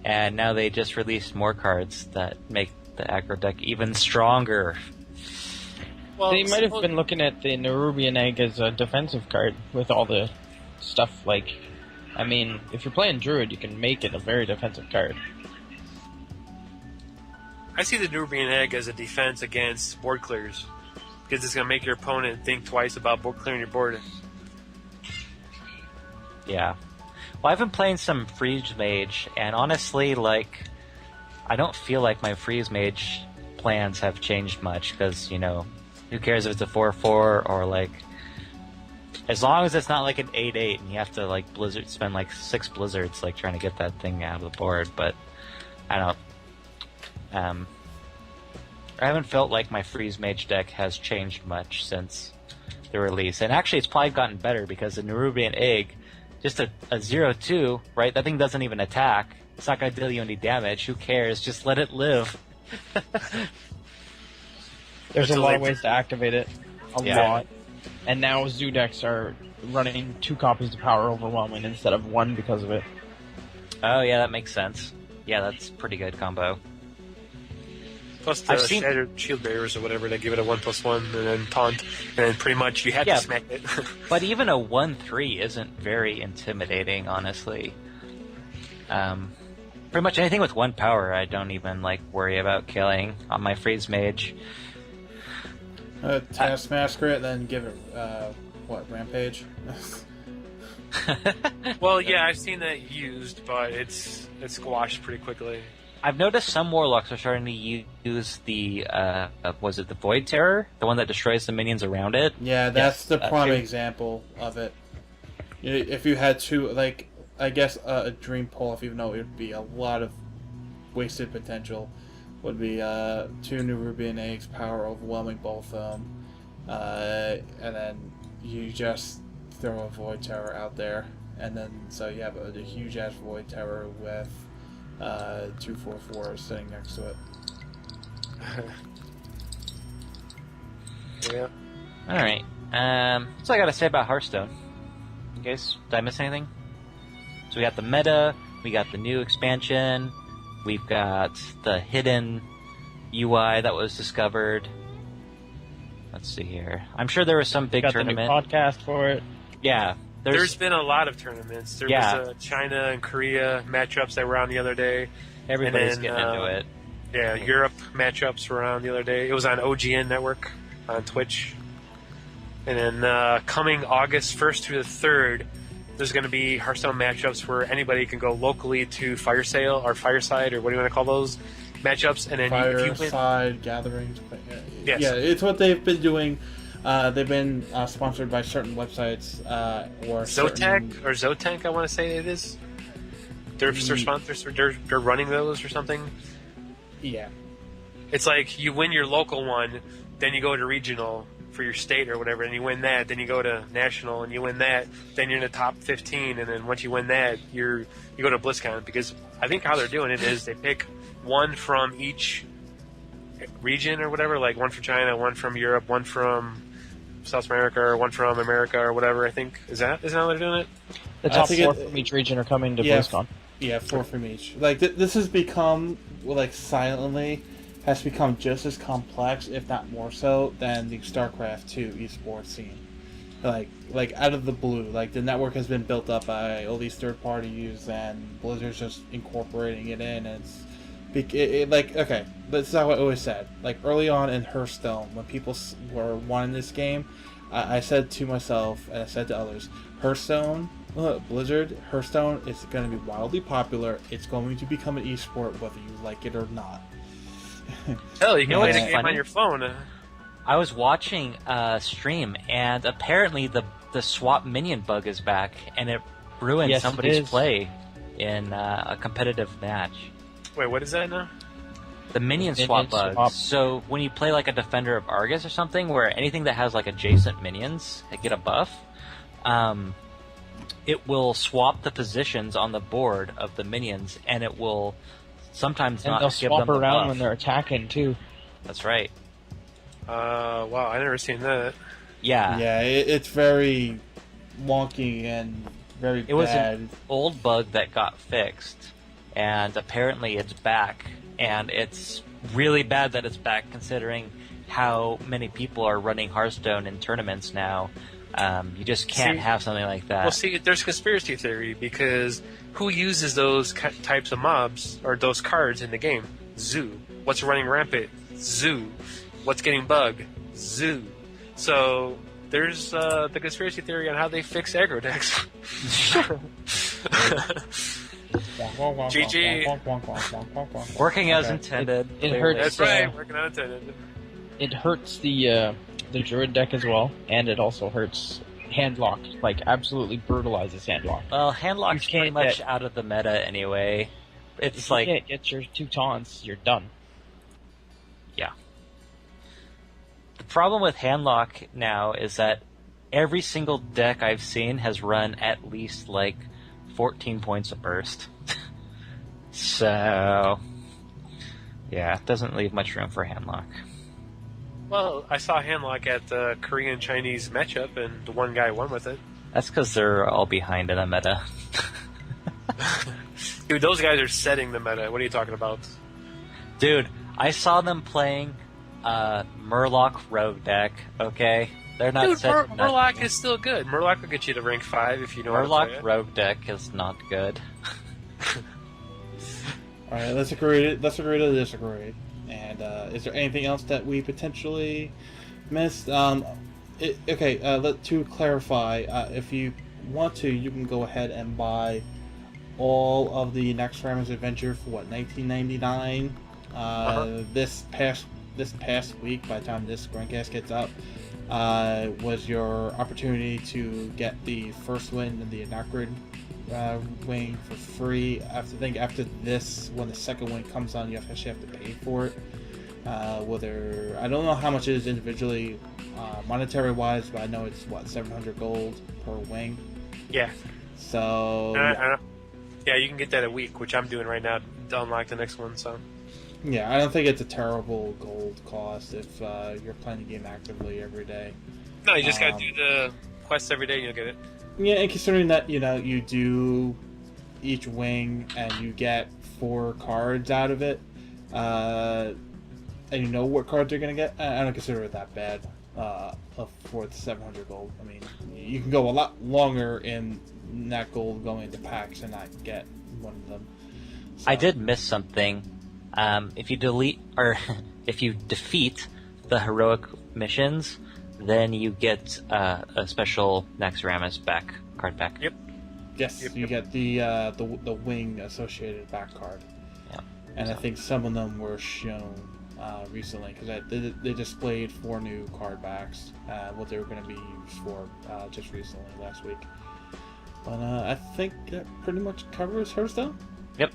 and now they just released more cards that make the aggro deck even stronger. Well, they might have been looking at the Nerubian Egg as a defensive card with all the stuff like... I mean, if you're playing Druid, you can make it a very defensive card. I see the Nerubian Egg as a defense against board clears, because it's going to make your opponent think twice about clearing your board. Yeah. Well, I've been playing some Freeze Mage, and honestly, like, I don't feel like my Freeze Mage plans have changed much, because, you know, who cares if it's a 4/4 or, like, as long as it's not like an 8/8 and you have to, like, spend, like, 6 blizzards, like, trying to get that thing out of the board, but I don't... I haven't felt like my Freeze Mage deck has changed much since the release. And actually, it's probably gotten better because the Nerubian Egg, just a 0/2, right? That thing doesn't even attack. It's not going to deal you any damage. Who cares? Just let it live. There's a lot of ways to activate it. A Yeah. lot. And now Zoo decks are running 2 copies of Power Overwhelming instead of 1 because of it. Oh, yeah, that makes sense. Yeah, that's a pretty good combo. Plus the Shattered Shield Bearers or whatever, they give it a 1/1 and then taunt, and then pretty much you have to smack it. But even a 1/3 isn't very intimidating, honestly. Pretty much anything with 1 power I don't even like worry about killing on my Freeze Mage. Taskmaster it, then give it, Rampage? Well, yeah, I've seen that used, but it's squashed pretty quickly. I've noticed some Warlocks are starting to use the, was it the Void Terror? The one that destroys the minions around it? Yeah, that's the prime example of it. If you had 2, like, I guess a Dream Pull, if you know it would be a lot of wasted potential, would be 2 Nerubian Eggs, Power Overwhelming both of them, and then you just throw a Void Terror out there, and then so you have a huge-ass Void Terror with 2 4/4s sitting next to it. Yeah. Alright. That's all I gotta say about Hearthstone. You guys, did I miss anything? So we got the meta, we got the new expansion, we've got the hidden UI that was discovered. Let's see here. I'm sure there was some big tournament. The new podcast for it. Yeah. There's been a lot of tournaments. There was China and Korea matchups that were on the other day. Everybody's getting into it. Yeah, Europe matchups were on the other day. It was on OGN Network on Twitch. And then coming August 1st through the 3rd, there's going to be Hearthstone matchups where anybody can go locally to Fireside, or what do you want to call those matchups? And then Fireside gatherings. Yes. Yeah, it's what they've been doing. They've been sponsored by certain websites or Zotac, I want to say it is. They're sponsors. They're running those or something. Yeah. It's like you win your local one, then you go to regional for your state or whatever, and you win that. Then you go to national and you win that. Then you're in the top 15, and then once you win that, you go to BlizzCon, because I think how they're doing it is they pick one from each region or whatever, like one from China, one from Europe, one from South America, or one from America or whatever. I think is that how they're doing it? The top 4 from each region are coming to BlizzCon. Yeah, 4 from each. Like this has become, like, silently has become just as complex, if not more so, than the StarCraft 2 esports scene. Like out of the blue, like the network has been built up by all these third parties, and Blizzard's just incorporating it in. And like, okay, this is how I always said. Like early on in Hearthstone, when people were wanting this game, I said to myself and I said to others, Blizzard, Hearthstone is going to be wildly popular. It's going to become an esport whether you like it or not. Hell, you can play the game on your phone. I was watching a stream, and apparently the swap minion bug is back, and it ruined somebody's play in a competitive match. Wait, what is that now? The minion swap bug. So when you play like a Defender of Argus or something, where anything that has like adjacent minions get a buff, it will swap the positions on the board of the minions, and it will sometimes And not they'll give swap them the around buff. when they're attacking too. That's right. Wow, I never seen that. Yeah. Yeah, it's very wonky and very It was bad. an old bug that got fixed, and apparently it's back, and it's really bad that it's back considering how many people are running Hearthstone in tournaments now. You just can't have something like that. Well, see, there's conspiracy theory because who uses those types of mobs or those cards in the game? Zoo. What's running rampant? Zoo. What's getting bugged? Zoo. So there's the conspiracy theory on how they fix aggro decks. GG. Working as intended. It clearly. hurts. That's right. Working unintended. It hurts the druid deck as well, and it also hurts handlock. Like absolutely brutalizes handlock. Well, handlock's You can't pretty much get- out of the meta anyway. It's If like, you can't get your 2 taunts, you're done. yeah. The problem with handlock now is that every single deck I've seen has run at least like 14 points a burst. So, yeah, it doesn't leave much room for handlock. Well, I saw Handlock at the Korean-Chinese matchup, and the one guy won with it. That's because they're all behind in the meta. Dude, those guys are setting the meta. What are you talking about? Dude, I saw them playing Murloc Rogue deck, okay? They're not Dude, setting Murloc nothing. is still good. Murloc will get you to rank 5 if you know how to play Murloc it. Rogue deck is not good. All right, let's agree to disagree. And is there anything else that we potentially missed? To clarify, if you want to, you can go ahead and buy all of the Next Ram's Adventure for what, $19.99. This past week, by the time this screencast gets up, was your opportunity to get the first win in the Anacrid wing for free. After this, when the second wing comes on, you actually have to pay for it. Whether I don't know how much it is individually, monetary wise, but I know it's 700 gold per wing. Yeah. So yeah, you can get that a week, which I'm doing right now to unlock the next one. So yeah, I don't think it's a terrible gold cost if you're playing the game actively every day. no, you just gotta do the quests every day, and you'll get it. Yeah, and considering that you do each wing and you get 4 cards out of it, and you know what cards you're gonna get, I don't consider it that bad for the 700 gold. I mean, you can go a lot longer in that gold going into packs and not get one of them. So, I did miss something. If you delete or if you defeat the heroic missions, then you get a special Naxxramas card back. Yep. Yes, Yep, you yep. get the wing associated back card. Yeah. And I think some of them were shown recently because they displayed 4 new card backs, what they were going to be used for just recently last week. But I think that pretty much covers Hearthstone. Yep.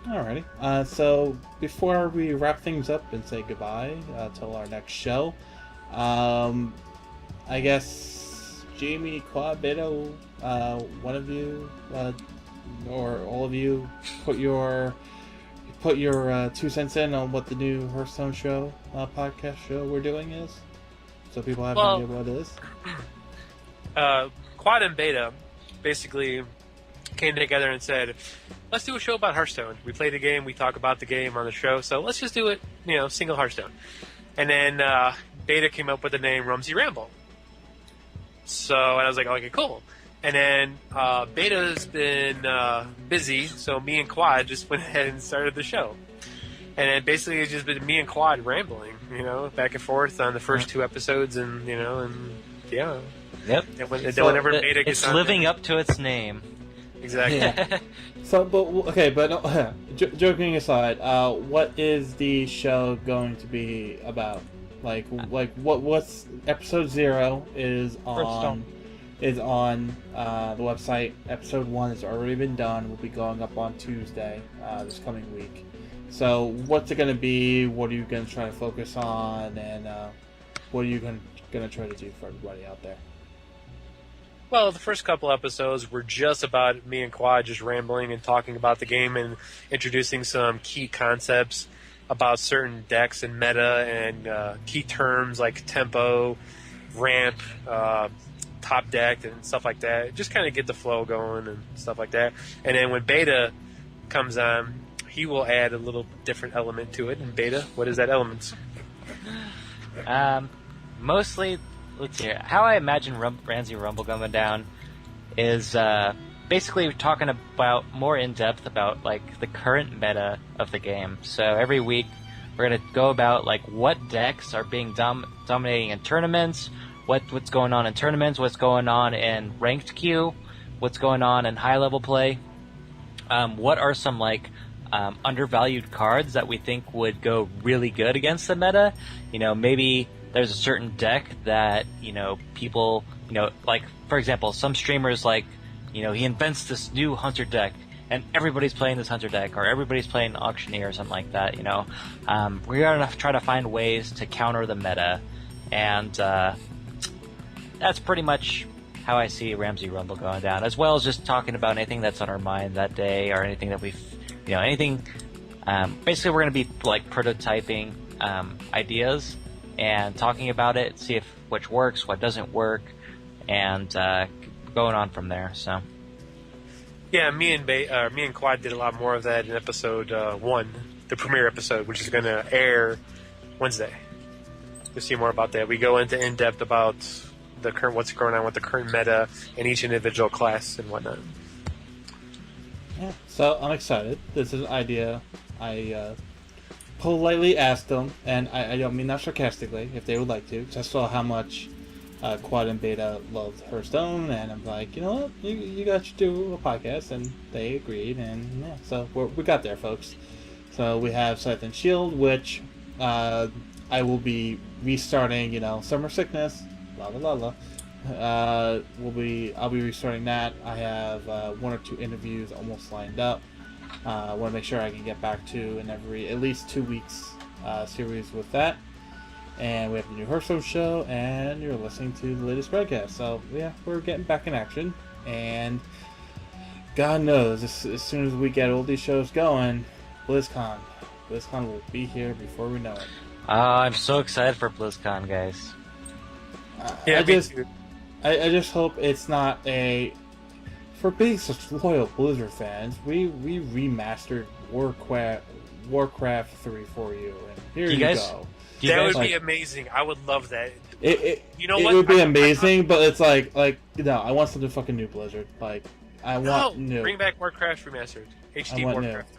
Alrighty. So before we wrap things up and say goodbye till our next show, I guess Jamie, Quad, Beto, one of you or all of you put your 2 cents in on what the new Hearthstone show podcast show we're doing is, so people have an idea what it is. Quad and Beta basically came together and said, let's do a show about Hearthstone. We play the game, we talk about the game on the show, so let's just do it, single Hearthstone. And then Beta came up with the name Rumsey Ramble. So and I was like, okay, cool. And then Beta's been busy, so me and Quad just went ahead and started the show. And then basically it's just been me and Quad rambling, back and forth on the first 2 episodes, and yeah. Yep. And whenever Beta gets It's on, living up to its name. exactly. Yeah. So, joking aside, what is the show going to be about? What's episode 0 is on the website. Episode 1 has already been done. Will be going up on Tuesday this coming week. So what's it going to be? What are you going to try to focus on? And what are you going to try to do for everybody out there? Well, the first couple episodes were just about me and Quad just rambling and talking about the game and introducing some key concepts about certain decks and meta and key terms like tempo, ramp, top deck, and stuff like that. Just kind of get the flow going and stuff like that. And then when Beta comes on, he will add a little different element to it. And Beta, what is that element? Mostly, let's see here. How I imagine Ramsey Rumble going down is basically talking about more in depth about like the current meta of the game. So every week we're gonna go about like what decks are being dominating in tournaments, what's going on in tournaments, what's going on in ranked queue, what's going on in high level play. What are some like undervalued cards that we think would go really good against the meta? You know, maybe there's a certain deck that, you know, people, you know, like, for example, some streamers, like, you know, he invents this new Hunter deck, and everybody's playing this Hunter deck, or everybody's playing Auctioneer or something like that, you know. We're going to try to find ways to counter the meta, and that's pretty much how I see Ramsey Rumble going down, as well as just talking about anything that's on our mind that day, or anything that we've, you know, anything. Basically, we're going to be, like, prototyping ideas, and talking about it, see if which works, what doesn't work, and going on from there. So, yeah, me and Quad did a lot more of that in episode 1, the premiere episode, which is going to air Wednesday. You'll see more about that. We go into in depth about the current, what's going on with the current meta in each individual class and whatnot. Yeah, so I'm excited. This is an idea I politely asked them, and I don't mean that sarcastically, if they would like to, because I saw how much Quad and Beta loved Hearthstone, and I'm like, you know what, you guys should do a podcast, and they agreed, and yeah, so we got there, folks. So we have Scythe and Shield, which I will be restarting, you know, Summer Sickness, la la la la. I'll be restarting that. I have 1 or 2 interviews almost lined up. I want to make sure I can get back to an every at least 2 weeks series with that. And we have the new Hearthstone show, and you're listening to the latest broadcast. So yeah, we're getting back in action, and God knows, as soon as we get all these shows going, BlizzCon will be here before we know it. I'm so excited for BlizzCon, guys. Yeah, I just hope it's not a. For being such loyal Blizzard fans, we remastered Warcraft 3 for you, and here you go. That would be amazing. I would love that. You know what? It would be amazing, but it's like no, I want something fucking new, Blizzard. Like, I want new. Bring back Warcraft remastered. HD Warcraft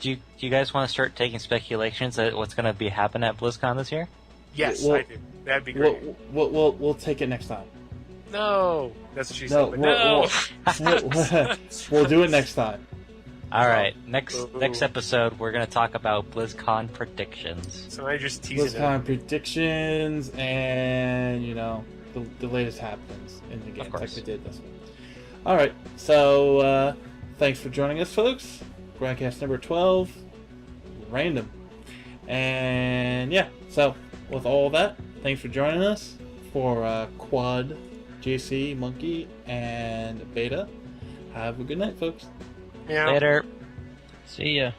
3. Do you guys want to start taking speculations at what's going to be happening at BlizzCon this year? Yes, I do. That'd be great. We'll take it next time. No, that's what she said. No, we'll do it next time. All right, next episode we're gonna talk about BlizzCon predictions. So I just teasing BlizzCon predictions, and you know the latest happenings in the game, like we did this one. All right, so thanks for joining us, folks. Broadcast number 12, random, and yeah. So with all that, thanks for joining us for Quad, JC, Monkey, and Beta. Have a good night, folks. Yeah. Later. See ya.